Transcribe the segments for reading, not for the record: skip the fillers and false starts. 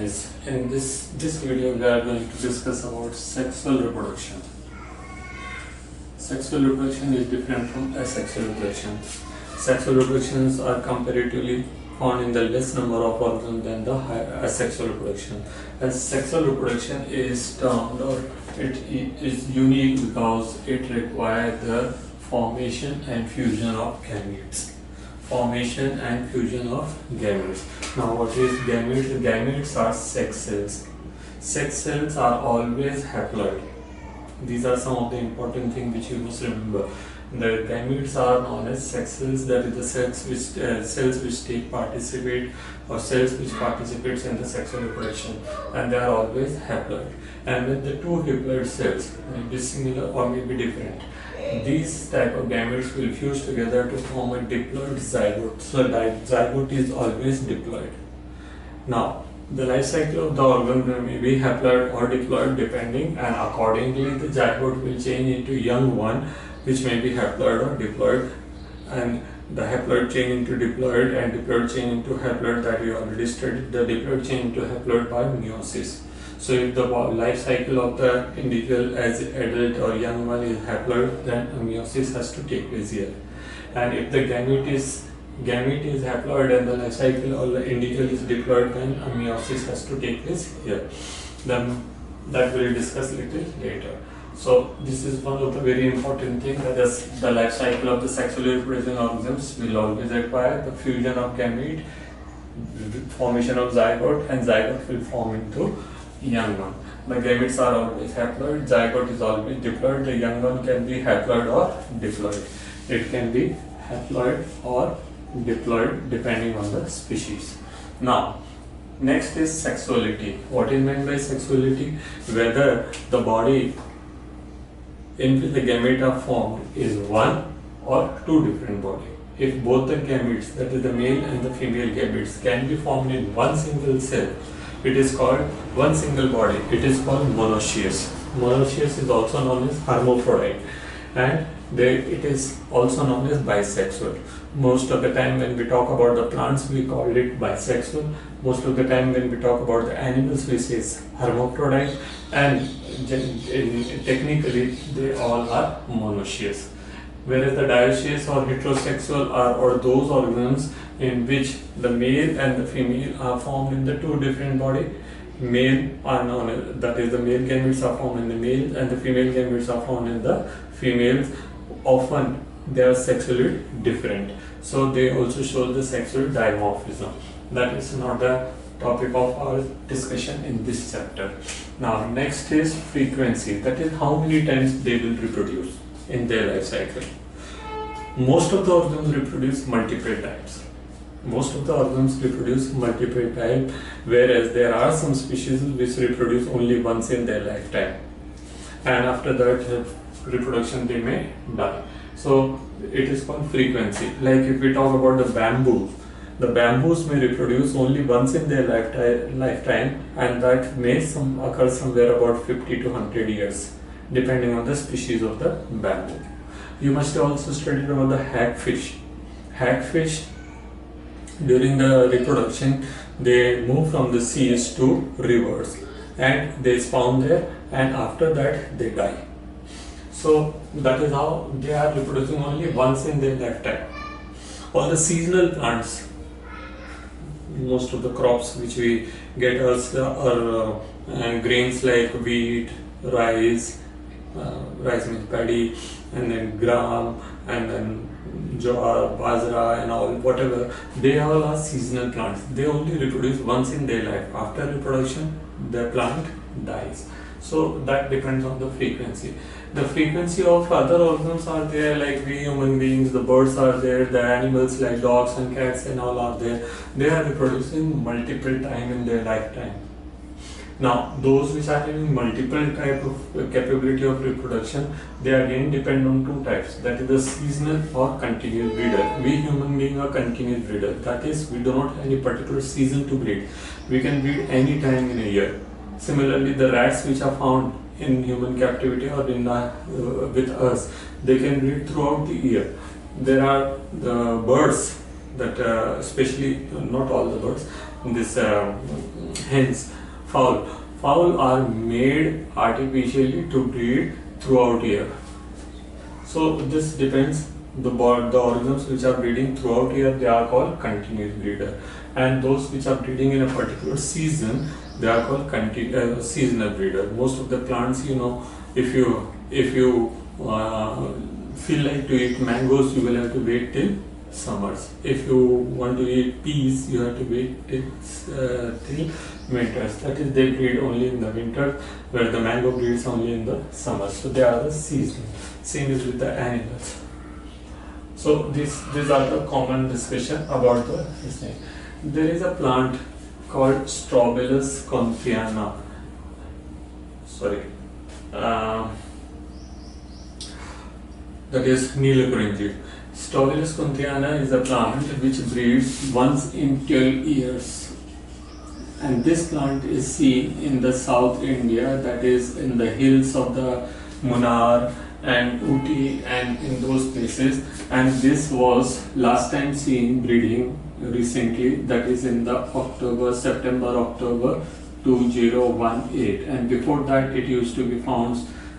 is, in this video we are going to discuss about sexual reproduction. Sexual reproduction is different from asexual reproduction. Sexual reproductions are comparatively found in the less number of organs than the asexual reproduction. As sexual reproduction is termed, or it is unique because it requires the formation and fusion of gametes. Formation and fusion of gametes. Now, what is gametes? Gametes are sex cells. Sex cells are always haploid. These are some of the important things which you must remember. The gametes are known as sex cells, that is the cells which take participate or cells which participates in the sexual reproduction, and they are always haploid. And when the two haploid cells may be similar or may be different, these type of gametes will fuse together to form a diploid zygote. So zygote is always diploid. Now, the life cycle of the organ may be haploid or diploid depending, and accordingly the zygote will change into young one which may be haploid or diploid, and the haploid change into diploid and diploid change into haploid, that we already studied. The diploid change into haploid by meiosis. So if the life cycle of the individual as adult or young one is haploid, then a meiosis has to take place here. And if the gamete is haploid and the life cycle of the individual is diploid, then a meiosis has to take place here. Then that we will discuss little later. So this is one of the very important things, that is the life cycle of the sexually reproducing organisms will always require the fusion of gamete, formation of zygote, and zygote will form into young one. The gametes are always haploid, zygote is always diploid. The young one can be haploid or diploid. It can be haploid or diploid depending on the species. Now, next is sexuality. What is meant by sexuality? Whether the body in which the gamete are formed is one or two different bodies. If both the gametes, that is the male and the female gametes, can be formed in one single cell, it is called one single body. It is called monoecious. Monoecious is also known as hermaphrodite, and it is also known as bisexual. Most of the time when we talk about the plants, we call it bisexual. Most of the time when we talk about the animals, we say hermaphrodite, and technically they all are monoecious. Whereas the dioecious or heterosexual or those organisms in which the male and the female are formed in the two different bodies. Male are known as, that is the male gametes are formed in the male and the female gametes are formed in the females. Often they are sexually different, so they also show the sexual dimorphism. That is not the topic of our discussion in this chapter. Now, next is frequency, that is how many times they will reproduce in their life cycle. Most of the organisms reproduce multiple times. Whereas there are some species which reproduce only once in their lifetime, and after that reproduction they may die. So it is called frequency. Like if we talk about the bamboos may reproduce only once in their lifetime, and that may occur somewhere about 50 to 100 years depending on the species of the bamboo. You must have also studied about the hagfish. Hagfish, during the reproduction, they move from the seas to rivers and they spawn there, and after that they die. So that is how they are reproducing only once in their lifetime. All the seasonal plants, most of the crops which we get are grains like wheat, rice means paddy, and then gram, and then jowar, bajra, and all, whatever, they all are seasonal plants. They only reproduce once in their life. After reproduction, the plant dies. So that depends on the frequency. The frequency of other organisms are there, like we human beings, the birds are there, the animals like dogs and cats and all are there. They are reproducing multiple times in their lifetime. Now, those which are having multiple type of capability of reproduction, they again depend on two types, that is the seasonal or continuous breeder. We human beings are continuous breeder, that is, we do not have any particular season to breed. We can breed any time in a year. Similarly, the rats which are found in human captivity or in with us, they can breed throughout the year. There are the birds that especially not all the birds, this hens, fowl are made artificially to breed throughout year. So this depends. The organisms which are breeding throughout year, they are called continuous breeder, and those which are breeding in a particular season, they are called seasonal breeder. Most of the plants, you know, if you feel like to eat mangoes, you will have to wait till summers. If you want to eat peas, you have to wait till winters. That is, they breed only in the winter, where the mango breeds only in the summer. So they are the seasonal. Same is with the animals. So these are the common discussion about this thing. There is a plant called Strobilus confiana. That is Neelocoryngeid. Strobilus confiana is a plant which breeds once in 12 years. And this plant is seen in the South India, that is in the hills of the Munnar and Ooty and in those places, and this was last time seen breeding recently, that is in the September-October 2018, and before that it used to be found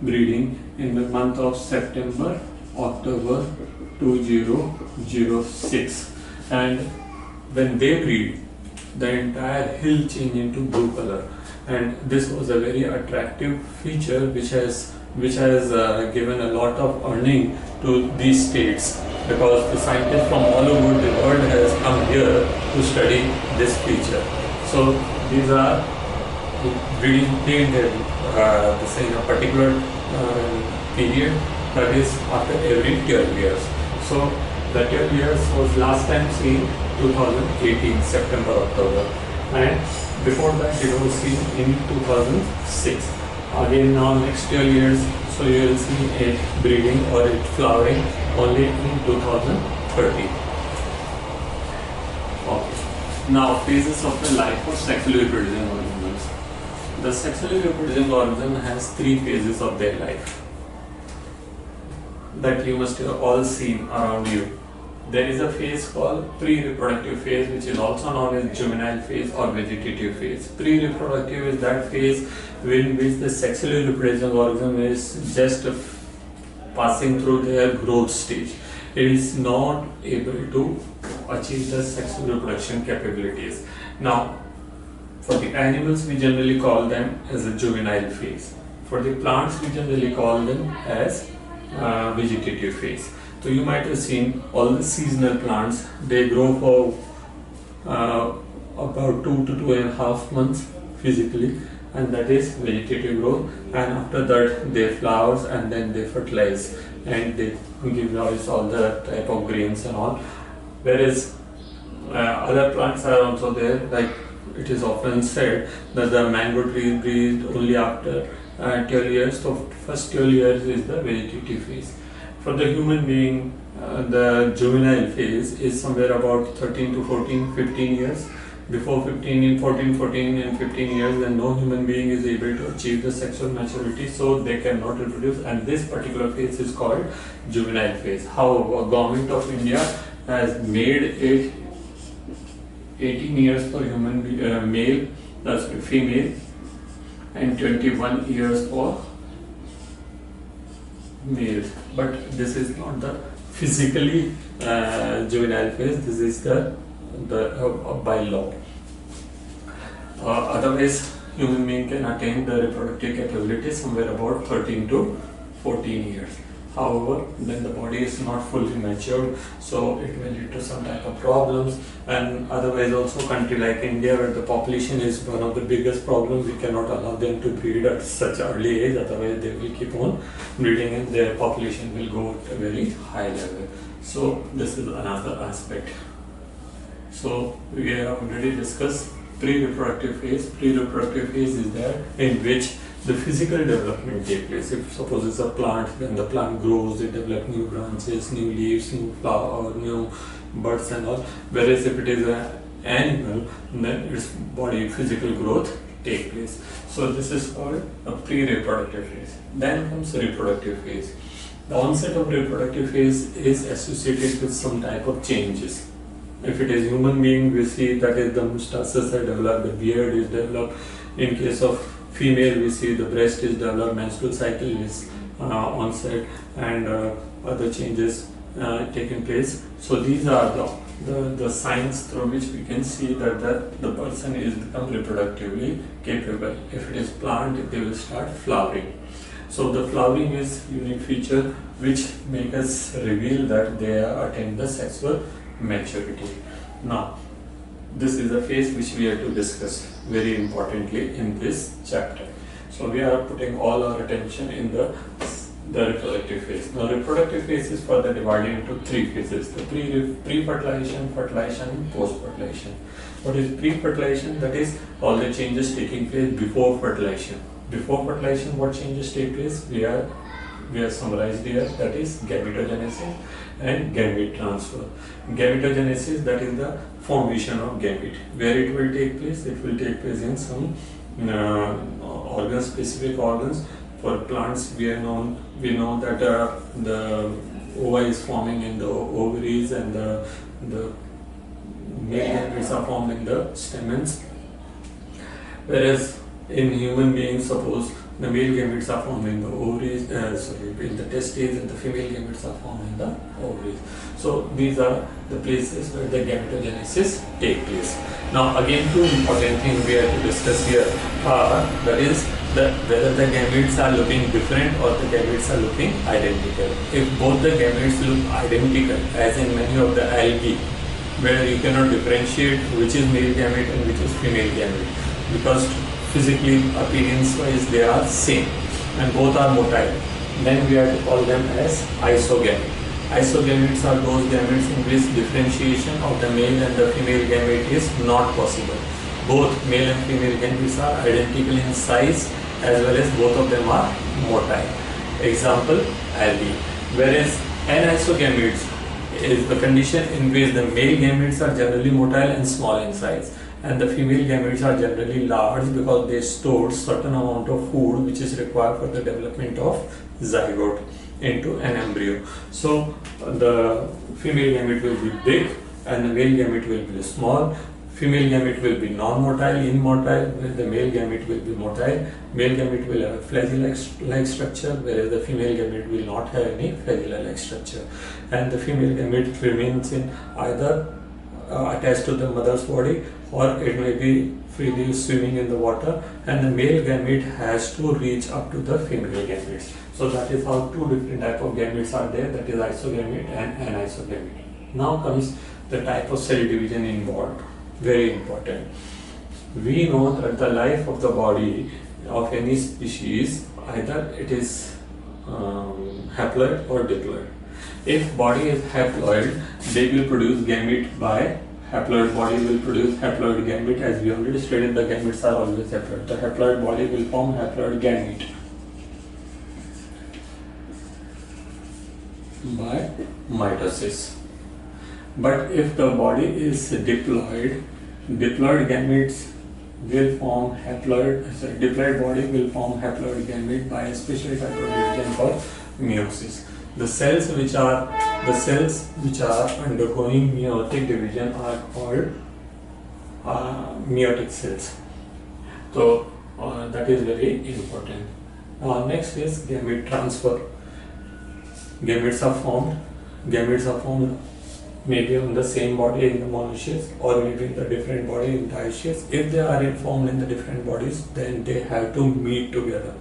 breeding in the month of September-October 2006, and when they breed, the entire hill changed into blue color, and this was a very attractive feature which has given a lot of earning to these states, because the scientists from all over the world has come here to study this feature. So these are breeding in a particular period, that is after every 12 years. So the 12 years was last time seen 2018 September October, and before that it was seen in 2006. Again now next 12 years, so you will see it breeding or it flowering only in 2030. Okay. Now phases of the life of sexually reproducing organisms. The sexually reproducing organism has 3 phases of their life that you must have all seen around you. There is a phase called pre-reproductive phase, which is also known as juvenile phase or vegetative phase. Pre-reproductive is that phase in which the sexually reproducing organism is just passing through their growth stage. It is not able to achieve the sexual reproduction capabilities. Now, for the animals, we generally call them as a juvenile phase. For the plants, we generally call them as vegetative phase. So you might have seen all the seasonal plants, they grow for about 2 to 2.5 months physically, and that is vegetative growth, and after that they flowers and then they fertilize and they give rise all the type of grains and all. Whereas other plants are also there, like it is often said that the mango tree breeds only after 12 years. So first 12 years is the vegetative phase. For the human being, the juvenile phase is somewhere about 13 to 15 years. Before 14 and 15 years, then no human being is able to achieve the sexual maturity, so they cannot reproduce, and this particular phase is called juvenile phase. However, Government of India has made it 18 years for male, that's female, and 21 years for males. But this is not the physically juvenile phase. This is the by law. Otherwise, human being can attain the reproductive capability somewhere about 13 to 14 years. However, then the body is not fully matured, so it will lead to some type of problems. And otherwise, also country like India, where the population is one of the biggest problems, we cannot allow them to breed at such early age. Otherwise, they will keep on breeding and their population will go at a very high level. So this is another aspect. So we have already discussed pre-reproductive phase. Pre-reproductive phase is there in which the physical development takes place. If suppose it's a plant, then the plant grows, it develops new branches, new leaves, new flower, new buds and all. Whereas if it is an animal, then its body physical growth takes place. So this is called a pre-reproductive phase. Then comes the reproductive phase. The onset of reproductive phase is associated with some type of changes. If it is human being, we see that is the mustaches are developed, the beard is developed. In case of female, we see the breast is developed, menstrual cycle is onset, and other changes taking place. So these are the signs through which we can see that the person is become reproductively capable. If it is plant, they will start flowering. So the flowering is unique feature which make us reveal that they are attain the sexual maturity. Now, this is a phase which we have to discuss very importantly in this chapter. So we are putting all our attention in the reproductive phase. Now, reproductive phase is further divided into three phases: the pre-fertilization, fertilization, and post-fertilization. What is pre-fertilization? That is all the changes taking place before fertilization. Before fertilization, what changes take place? We are summarized here. That is gametogenesis and gamete transfer. Gametogenesis, that is the formation of gamete. Where it will take place? It will take place in some organ, specific organs. For plants, we know that the ova is forming in the ovaries, and the male gametes are formed in the stamens. Whereas in human beings, suppose the male gametes are formed in the ovaries, in the testes, and the female gametes are formed in the ovaries. So these are the places where the gametogenesis take place. Now, again, two important things we have to discuss here are, that is, whether the gametes are looking different or the gametes are looking identical. If both the gametes look identical, as in many of the algae, where you cannot differentiate which is male gamete and which is female gamete, because physically, appearance wise, they are same and both are motile, then we have to call them as isogamete. Isogametes are those gametes in which differentiation of the male and the female gamete is not possible. Both male and female gametes are identical in size, as well as both of them are motile. Example, algae. Whereas anisogametes is the condition in which the male gametes are generally motile and small in size, and the female gametes are generally large because they store certain amount of food which is required for the development of zygote into an embryo. So the female gamete will be big and the male gamete will be small. Female gamete will be non-motile, immotile, where the male gamete will be motile. Male gamete will have a flagella-like structure, whereas the female gamete will not have any flagella-like structure. And the female gamete remains in either attached to the mother's body, or it may be freely swimming in the water, and the male gamete has to reach up to the female gametes. So that is how two different type of gametes are there, that is isogamete and anisogamete. Now comes the type of cell division involved. Very important. We know that the life of the body of any species, either it is haploid or diploid. If body is haploid, they will produce gamete by haploid body will produce haploid gamete. As we already stated, the gametes are always haploid. The haploid body will form haploid gamete by mitosis. But if the body is diploid, diploid gametes will form diploid body will form haploid gamete by a special type of division called meiosis. The cells which are undergoing meiotic division are called meiotic cells. So that is very important. Now next is gamete transfer. Gametes are formed maybe on the same body in the monoecious, or maybe in the different body in dioecious. If they are formed in the different bodies, then they have to meet together.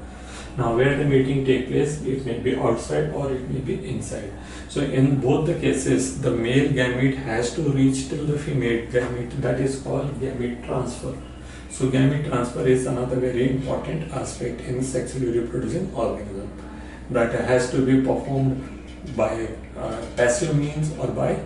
Now where the meeting take place, it may be outside or it may be inside. So in both the cases, the male gamete has to reach till the female gamete. That is called gamete transfer. So gamete transfer is another very important aspect in sexually reproducing organism, that has to be performed by passive means or by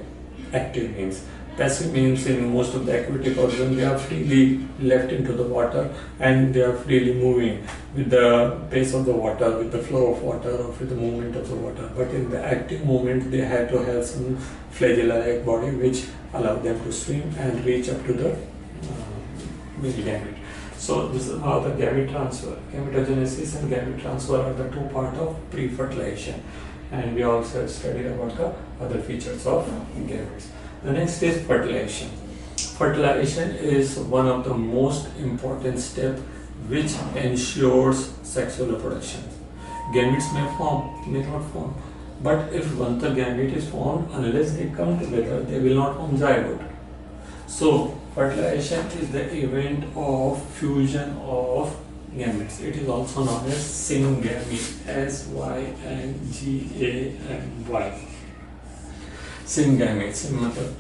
active means. Passive means, in most of the aquatic organisms, they are freely left into the water and they are freely moving with the pace of the water, with the flow of water, or with the movement of the water. But in the active movement, they have to have some flagella-like body which allow them to swim and reach up to the male gamete. So this is how the gamete transfer, gametogenesis and gamete transfer are the two parts of pre-fertilization. And we also studied about the other features of gametes. The next is fertilization. Fertilization is one of the most important steps which ensures sexual reproduction. Gametes may form, may not form, but if once the gamete is formed, unless they come together, they will not form zygote. So, fertilization is the event of fusion of gametes. It is also known as syngamy, S-Y-N-G-A-M-Y. Syngametes,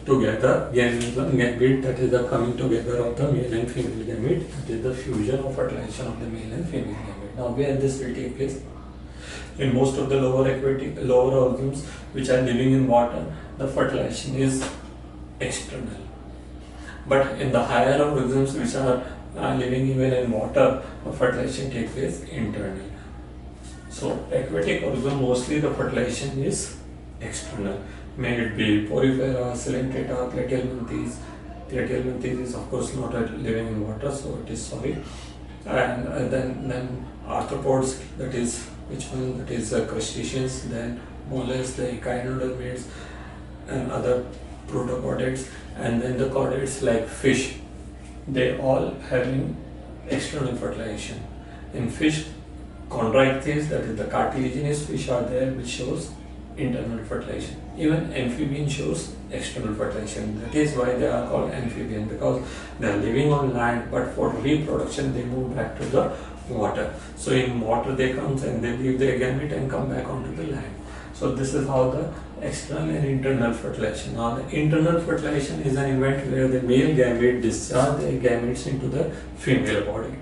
together, gamete, that is the coming together of the male and female gamete, that is the fusion or fertilization of the male and female gamete. Now, where this will take place? In most of the lower organisms which are living in water, the fertilization is external. But in the higher organisms which are living even in water, the fertilization takes place internal. So, aquatic organism, mostly the fertilization is external. May it be porifera, coelenterata, platyhelminthes. Platyhelminthes is of course not living in water, so it is solid. And then arthropods, that is which one? That is crustaceans, then mollusks, the echinodermates and other protochordates, and then the chordates like fish. They all having external fertilization. In fish, chondrichthyes, that is the cartilaginous fish are there, which shows internal fertilization. Even amphibian shows external fertilization. That is why they are called amphibian, because they are living on land, but for reproduction they move back to the water. So in water they come and they leave their gamete and come back onto the land. So this is how the external and internal fertilization. Now the internal fertilization is an event where the male gamete discharge their gametes into the female body.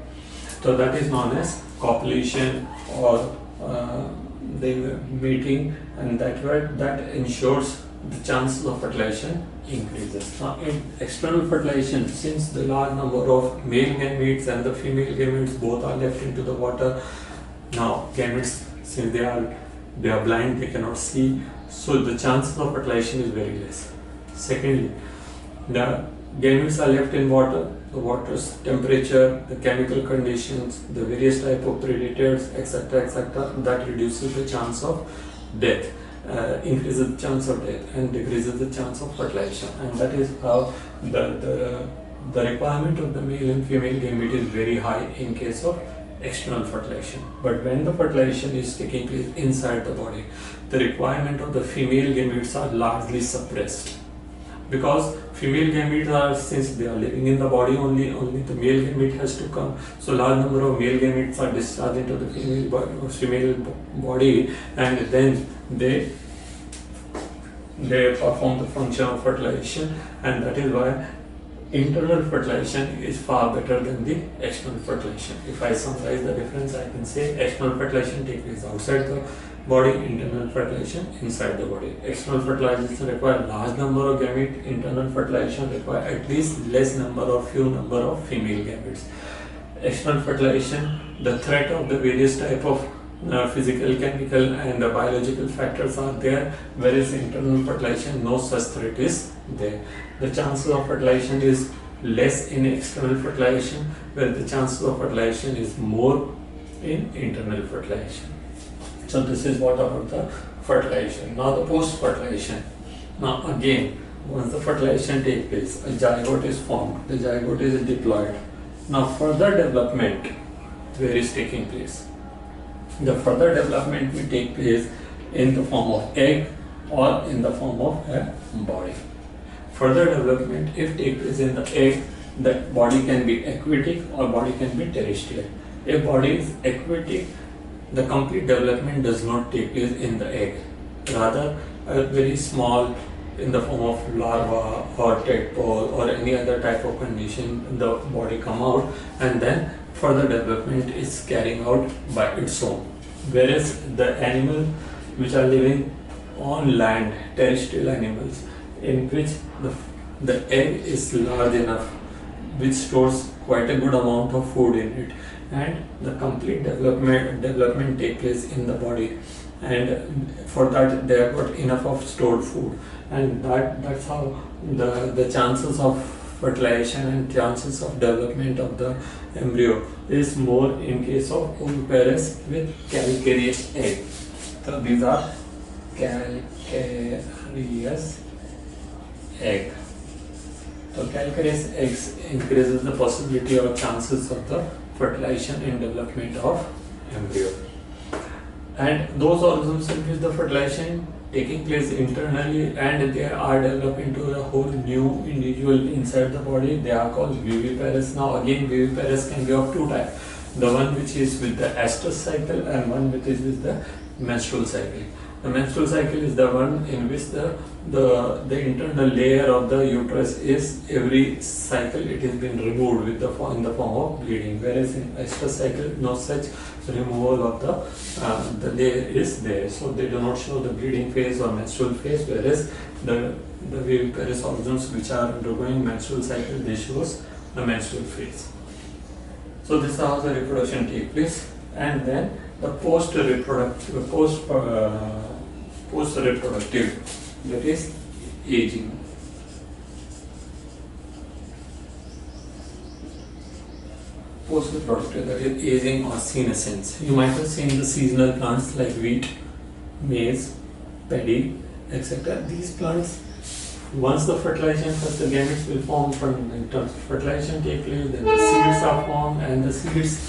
So that is known as copulation or the mating, and that ensures the chances of fertilization increases. Now in external fertilization, since the large number of male gametes and the female gametes both are left into the water, now gametes, since they are blind, they cannot see, so the chances of fertilization is very less. Secondly, the gametes are left in water, the water's temperature, the chemical conditions, the various type of predators, etc., that reduces the chance of death, increases the chance of death and decreases the chance of fertilization. And that is how the requirement of the male and female gamete is very high in case of external fertilization. But when the fertilization is taking place inside the body, the requirement of the female gametes are largely suppressed, because female gametes are, since they are living in the body, only the male gamete has to come. So large number of male gametes are discharged into the female body, and then they perform the function of fertilization, and that is why internal fertilization is far better than the external fertilization. If I summarize the difference, I can say external fertilization takes place outside the body, internal fertilization inside the body. External fertilization requires large number of gametes, internal fertilization requires at least few number of female gametes. External fertilization, the threat of the various type of physical, chemical and biological factors are there, whereas internal fertilization, no such threat is there. The chances of fertilization is less in external fertilization, where the chances of fertilization is more in internal fertilization. So this is what about the fertilization. Now the post-fertilization. Now again, once the fertilization takes place, a zygote is formed, the zygote is diploid. Now further development, where is taking place? The further development will take place in the form of egg or in the form of a body. Further development, if take place in the egg, the body can be aquatic or body can be terrestrial. If body is aquatic, the complete development does not take place in the egg. Rather, a very small, in the form of larva or tadpole or any other type of condition, the body come out, and then further development is carrying out by its own. Whereas the animals which are living on land, terrestrial animals, in which the egg is large enough, which stores quite a good amount of food in it, and the complete development take place in the body, and for that they have got enough of stored food, and that's how the chances of fertilization and chances of development of the embryo is more in case of oviparous with calcareous egg. So these are calcareous egg. So calcareous eggs increases the possibility or chances of the fertilization and development of embryo. And those organisms in which the fertilization taking place internally and they are developed into a whole new individual inside the body, they are called viviparous. Now again, viviparous can be of two types. The one which is with the estrous cycle and one which is with the menstrual cycle. The menstrual cycle is the one in which the internal layer of the uterus is every cycle it has been removed with in the form of bleeding, whereas in estrous cycle no such removal of the layer is there, so they do not show the bleeding phase or menstrual phase, whereas the viviparous organisms which are undergoing menstrual cycle, they shows the menstrual phase. So this is how the reproduction takes place, and then the post-reproductive, that is aging. Post-reproductive, that is aging or senescence. You might have seen the seasonal plants like wheat, maize, paddy, etc. These plants, once the fertilization, first the gametes will form from in terms of fertilization take place, then the seeds are formed, and the seeds,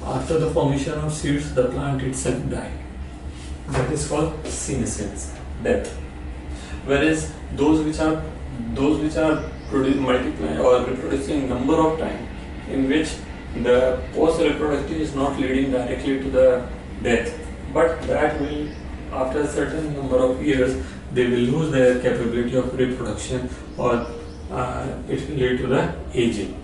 after the formation of seeds, the plant itself dies. That is called senescence, death. Whereas those which are multiplying or reproducing number of times, in which the post-reproductive is not leading directly to the death, but that will, after a certain number of years, they will lose their capability of reproduction, or it will lead to the aging.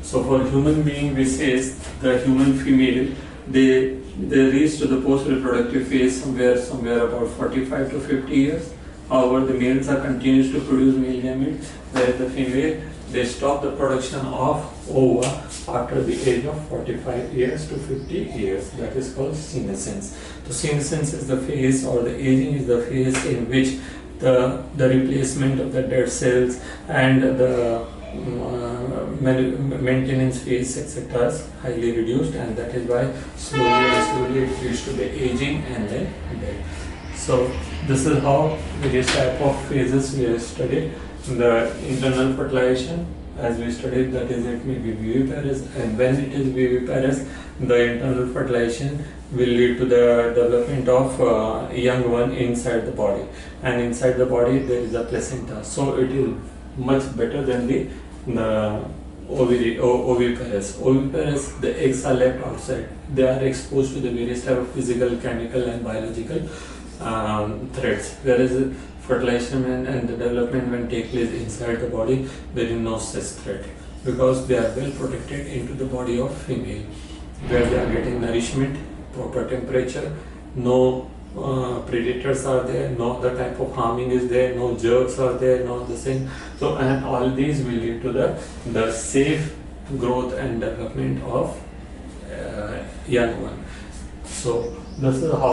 So for human being, we say the human female, they reach to the post-reproductive phase somewhere about 45 to 50 years. However, the males are continues to produce male gametes, whereas the female, they stop the production of ova after the age of 45 years to 50 years. That is called senescence. So senescence is the phase, or the aging is the phase in which the replacement of the dead cells and the maintenance phase, etc. is highly reduced, and that is why slowly it leads to the aging and then death. So this is how various type of phases we have studied. The internal fertilization, as we studied, that is, it may be viviparous, and when it is viviparous, the internal fertilization will lead to the development of young one inside the body, and inside the body there is a placenta, so it is much better than the oviparous. Oviparous, the eggs are left outside, they are exposed to the various type of physical, chemical and biological threats, whereas fertilization and the development when take place inside the body, there is no such threat, because they are well protected into the body of female, where they are getting nourishment, proper temperature, no predators are there, no other type of harming is there, no germs are there, no the same. So, and all these will lead to the safe growth and development of young one. So this is how